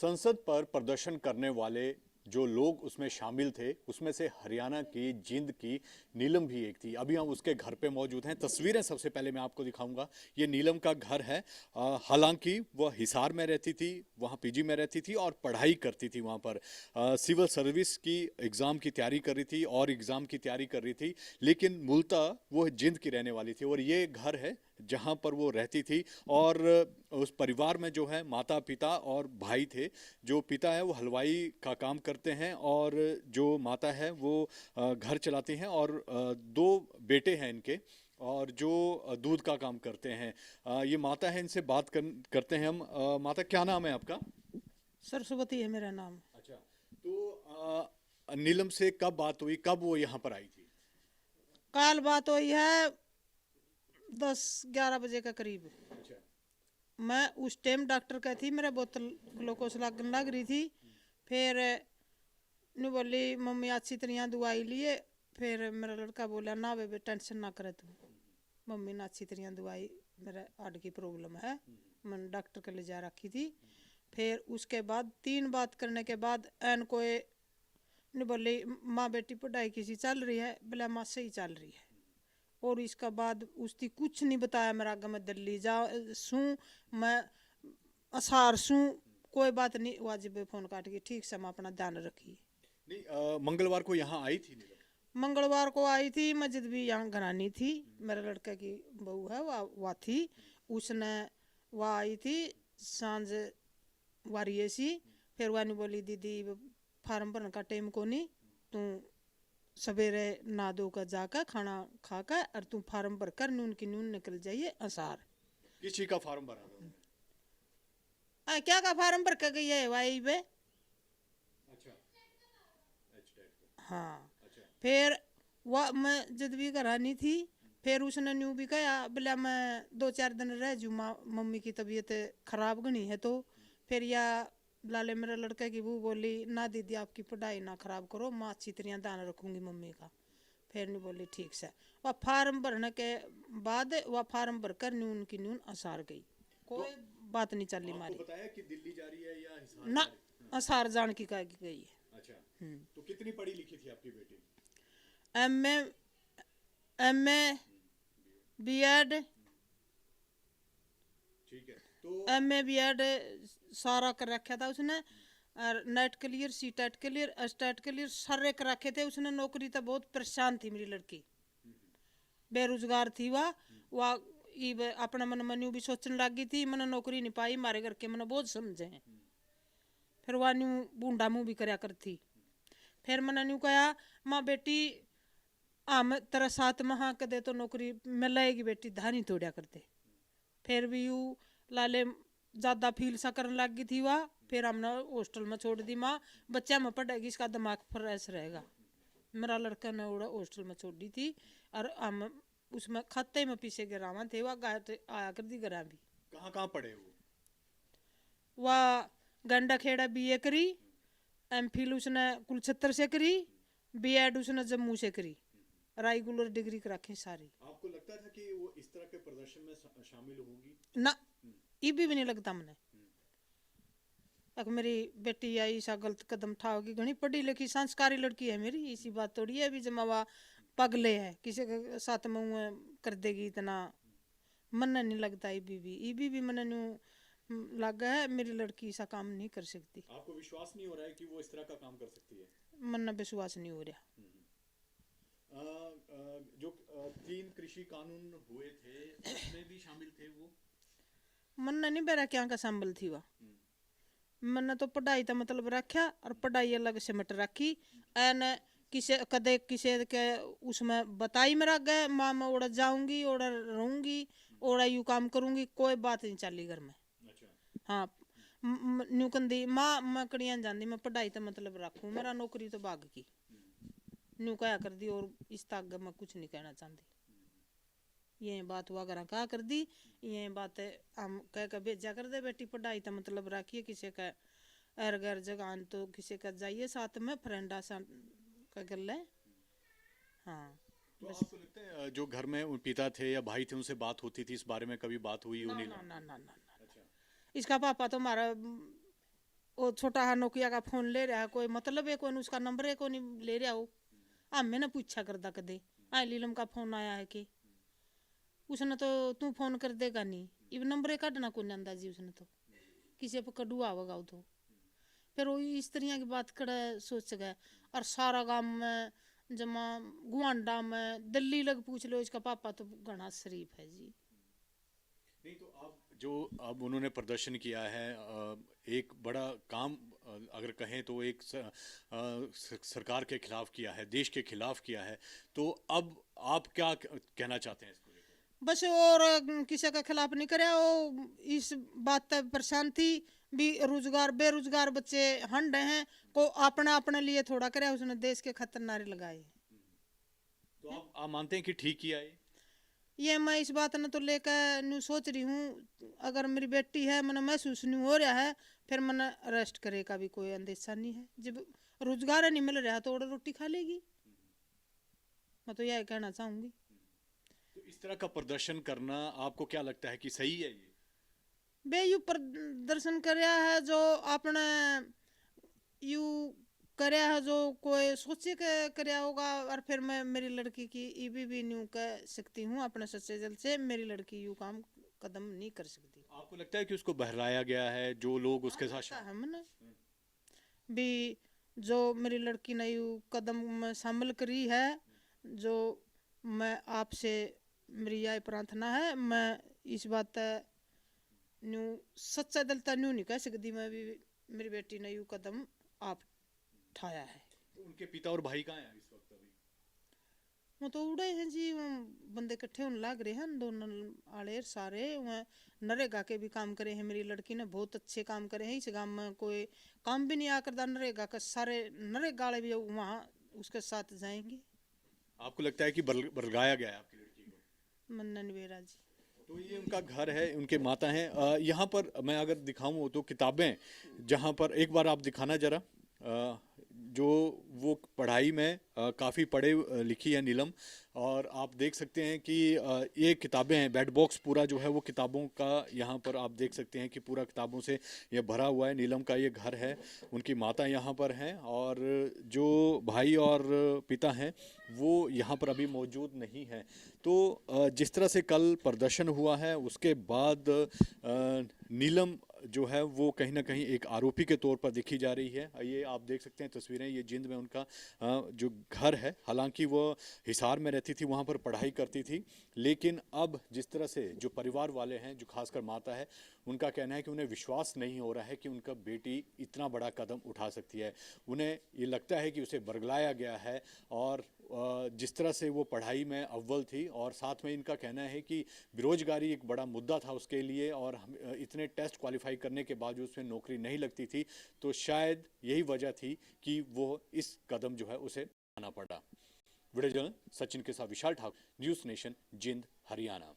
संसद पर प्रदर्शन करने वाले जो लोग उसमें शामिल थे उसमें से हरियाणा की जींद की नीलम भी एक थी। अभी हम उसके घर पे मौजूद हैं। तस्वीरें सबसे पहले मैं आपको दिखाऊंगा। ये नीलम का घर है। हालांकि वह हिसार में रहती थी, वहाँ पीजी में रहती थी और पढ़ाई करती थी वहाँ पर। सिविल सर्विस की एग्ज़ाम की तैयारी कर रही थी और एग्ज़ाम की तैयारी कर रही थी, लेकिन मूलतः वो जींद की रहने वाली थी और ये घर है जहाँ पर वो रहती थी। और उस परिवार में जो है माता पिता और भाई थे। जो पिता है वो हलवाई का काम करते हैं और जो माता है वो घर चलाती हैं और दो बेटे हैं इनके और जो दूध का काम करते हैं। ये माता है, इनसे करते हैं हम। माता, क्या नाम है आपका? सरस्वती है मेरा नाम। अच्छा। तो नीलम से कब बात हुई, कब वो यहाँ पर आई थी? काल बात हुई है 10-11 बजे के करीब। अच्छा। मैं उस टाइम डॉक्टर का थी, मेरा बोतल ग्लूकोज लगने लग रही थी। फिर नु बोली मम्मी अच्छी तरह दवाई लिए। फिर मेरा लड़का बोला ना बेबे टेंशन ना करे तू, मम्मी ने अच्छी तरह दवाई, मेरा हार्ट की प्रॉब्लम है, मैंने डॉक्टर के ले जा रखी थी। फिर उसके बाद 3 बात करने के बाद एन कोई ने बोली माँ बेटी पढ़ाई किसी चल रही है, बोला माँ सही चल रही है। और इसका बाद उसकी कुछ नहीं बताया, मेरा आगे मैं दिल्ली जा सूँ, मैं असार सूँ, कोई बात नहीं। वाजिब फोन काट के ठीक से मैं अपना ध्यान रखी। नहीं, मंगलवार को यहाँ आई थी नीलम? मंगलवार को आई थी, मस्जिद भी यहाँ घरानी थी, मेरे लड़के की बहू है वह थी। उसने वह आई थी सांझ वारिये सी। फिर वह नहीं बोली दीदी फार्म भरने का टाइम को नहीं, तू सवेरे नहा धो कर जाकर खाना खाकर और तू फार्म भर कर नून की नून निकल जाइए असार। किस चीज का फार्म भरा था उन्होंने? क्या का फार्म भर कर गई है वाई बे। अच्छा। एचटेट का। हाँ। अच्छा। फिर वह मैं जब भी घरानी थी, फिर उसने न्यू भी कहा बोला मैं 2-4 दिन रह जू, मम्मी की तबीयत खराब गनी है तो। फिर या लाले मेरे लड़के की वो बोली ना दीदी आपकी पढ़ाई ना खराब करो, माँ अच्छी तरह ध्यान रखूंगी मम्मी का। फिर नहीं बोली ठीक से। वह फार्म भरने के बाद वह फार्म भरकर न्यून की न्यून असार गई, तो कोई बात नहीं चली आपको मारी। बताया कि दिल्ली जा रही है या हिसार ना जा रही है? असार जान की कह गई है। अच्छा। तो कितनी पढ़ी लिखी थी आपकी बेटी? M A, M A, B Ed, ठीक है। तो एम ए बी एड सारा कर रखा था उसने। और NET clear, C TET clear, S TET clear सारे कर रखे थे उसने। नौकरी तो बहुत परेशान थी मेरी लड़की, बेरोजगार थी वह अपना मन मनु भी सोचने लगी थी, मैंने नौकरी नहीं पाई, मारे घर के मैंने बहुत समझे हैं। फिर वह न्यू बूंडा मुँह भी करया करती। फिर मैंने न्यू कहा माँ बेटी हम तेरा 7 माह के दे तो नौकरी मिलेगी बेटी, धानी तोड़ा करते। फिर भी यू लाले ज़्यादा फील सा करने लग गई थी वह। फिर हमने हॉस्टल में छोड़ दी, माँ बच्चा में पढ़ेगी इसका दिमाग फ्रेश रहेगा। मेरा लड़का ने उड़ा हॉस्टल में छोड़ दी थी। और हम उसमें खत्ते में पीछे गिरावा थे, वह गाय आया कर दी गिरा भी। कहाँ कहाँ पढ़े वो? वह गंडा खेड़ा बीए करी, एम फिल उसने कुलछत्र से करी, बी एड उसने जम्मू से करी, रेगुलर डिग्री कर रखी सारी। आपको लगता था कि वो इस तरह के प्रदर्शन में शामिल होगी? ना ये भी नहीं लगता मैंने। अगर मेरी बेटी आई ऐसा गलत कदम उठाओगी, घनी पढ़ी लिखी संस्कारी लड़की है मेरी, इसी बात थोड़ी है भी जमावा पगले है किसी के साथ मुँह कर देगी इतना। मन नहीं लगता ये भी मन नहीं लगा है मेरी लड़की ऐसा काम नहीं कर सकती। आपको विश्वास नहीं हो रहा है कि वो इस तरह का काम कर सकती है? मन विश्वास नहीं हो रहा। जो 3 कृषि कानून हुए थे उसमें भी शामिल थे वो? मन नहीं बेरा क्या का संभल थी वह। मैंने तो पढ़ाई का मतलब रखा और पढ़ाई अलग सिमट रखी। एन किसे कदे किसे के उसमें बताई मेरा गए माँ मैं ओड़ा जाऊंगी ओड़ा रहूंगी ओड़ा यू काम करूंगी, कोई बात नहीं चली घर में। अच्छा। हाँ। न्यू कंदी माँ मैं कड़ियाँ जानी, मैं पढ़ाई तो मतलब रखूँ, मेरा नौकरी तो भाग की न्यू कहा कर दी। और इस तक मैं कुछ नहीं कहना चाहती। ये बात हुआ करा कहा कर दी, ये बात हम कह कर भेजा कर दे बेटी पढ़ाई तो मतलब रखिए, किसी का एर गैर जगह तो किसी का जाइए साथ में फ्रेंडा सा का कर ले। हाँ तो बस। आपको लगता है जो घर में पिता थे या भाई थे उनसे बात होती थी, इस बारे में कभी बात हुई ना उन्हीं? ना ना ना ना ना। अच्छा। इसका पापा तो हमारा वो छोटा हा नोकिया का फोन ले रहा है, कोई मतलब है कोई उसका नंबर है कोई नहीं ले रहा हो। मैंने पूछा करदा कदे नीलम का फोन आया है कि उसने तो तू फोन कर देगा नहीं, इब नंबर काटना कौन अंदाजी उसने तो किसी पर कड़ुआ होगा वो तो। फिर वो इस तरह की बात कर सोच गए। और सारा गांव में जमा गुआंडा में दिल्ली लग पूछ लो, इसका पापा तो घना शरीफ है जी। नहीं तो अब जो अब उन्होंने प्रदर्शन किया है, एक बड़ा काम, अगर कहें तो एक सरकार के खिलाफ किया है, देश के खिलाफ किया है, तो अब आप क्या कहना चाहते हैं इसको लेकर? बस और किसी के खिलाफ नहीं करे, वो इस बात तक परेशान थी भी रोजगार बेरोजगार बच्चे हंड हैं को अपना अपने लिए थोड़ा करे, उसने देश के खतर नारे लगाए। तो आप मानते हैं कि ठीक किया है? ये मैं इस बात ने तो लेकर न्यू सोच रही हूँ, अगर मेरी बेटी है मैंने महसूस नहीं हो रहा है, फिर मैंने अरेस्ट करे का भी कोई अंदेशा नहीं है। जब रोजगार नहीं मिल रहा तो और रोटी खा लेगी। मैं तो यह कहना चाहूंगी। तो इस तरह का प्रदर्शन करना आपको क्या लगता है कि सही है ये? बेयू प्रदर्शन करया है जो आपने यू करया है, जो कोई सोचे के करया होगा। और फिर मैं मेरी लड़की की ईबी भी न्यू कह सकती हूँ अपने सच्चे दिल से, मेरी लड़की यू काम कदम नहीं कर सकती। आपको लगता है कि उसको बहलाया गया है, जो लोग उसके साथ है मैंने भी जो मेरी लड़की ने यू कदम में शामिल करी है, जो मैं आपसे मेरी यह प्रार्थना है, मैं इस बात न्यू सच्चा दिल तक न्यू नहीं कह सकती मैं भी मेरी बेटी ने यू कदम आप उठाया है। तो उनके पिता और भाई कहाँ हैं इस वक्त अभी? वो तो उड़े हैं जी, वो बंदे इकट्ठे होने लग रहे हैं दोनों आड़े सारे। वह नरेगा के भी काम करे हैं, मेरी लड़की ने बहुत अच्छे काम करे हैं। इस गांव में कोई काम भी नहीं आ करता नरेगा का, सारे नरेगा वाले भी वहाँ उसके साथ जाएंगे। आपको लगता है कि बरगाया गया है आपकी लड़की को? मन्नन वेरा जी। तो ये उनका घर है, उनके माता हैं। यहाँ पर मैं अगर दिखाऊं तो किताबें, जहाँ पर एक बार आप दिखाना जरा, जो वो पढ़ाई में काफ़ी पढ़े लिखी है नीलम, और आप देख सकते हैं कि ये किताबें हैं, बेड बॉक्स पूरा जो है वो किताबों का, यहाँ पर आप देख सकते हैं कि पूरा किताबों से ये भरा हुआ है। नीलम का ये घर है, उनकी माता यहाँ पर हैं, और जो भाई और पिता हैं वो यहाँ पर अभी मौजूद नहीं हैं। तो जिस तरह से कल प्रदर्शन हुआ है उसके बाद नीलम जो है वो कहीं ना कहीं एक आरोपी के तौर पर दिखी जा रही है। ये आप देख सकते हैं तस्वीरें, ये जिंद में उनका जो घर है, हालांकि वो हिसार में रहती थी, वहाँ पर पढ़ाई करती थी, लेकिन अब जिस तरह से जो परिवार वाले हैं, जो खासकर माता है, उनका कहना है कि उन्हें विश्वास नहीं हो रहा है कि उनका बेटी इतना बड़ा कदम उठा सकती है। उन्हें ये लगता है कि उसे बरगलाया गया है, और जिस तरह से वो पढ़ाई में अव्वल थी, और साथ में इनका कहना है कि बेरोजगारी एक बड़ा मुद्दा था उसके लिए, और इतने टेस्ट क्वालिफाई करने के बावजूद उसमें नौकरी नहीं लगती थी, तो शायद यही वजह थी कि वो इस कदम जो है उसे उठाना पड़ा। वीडियो जर्नलिस्ट सचिन के साथ विशाल ठाकुर, न्यूज़ नेशन, जिंद, हरियाणा।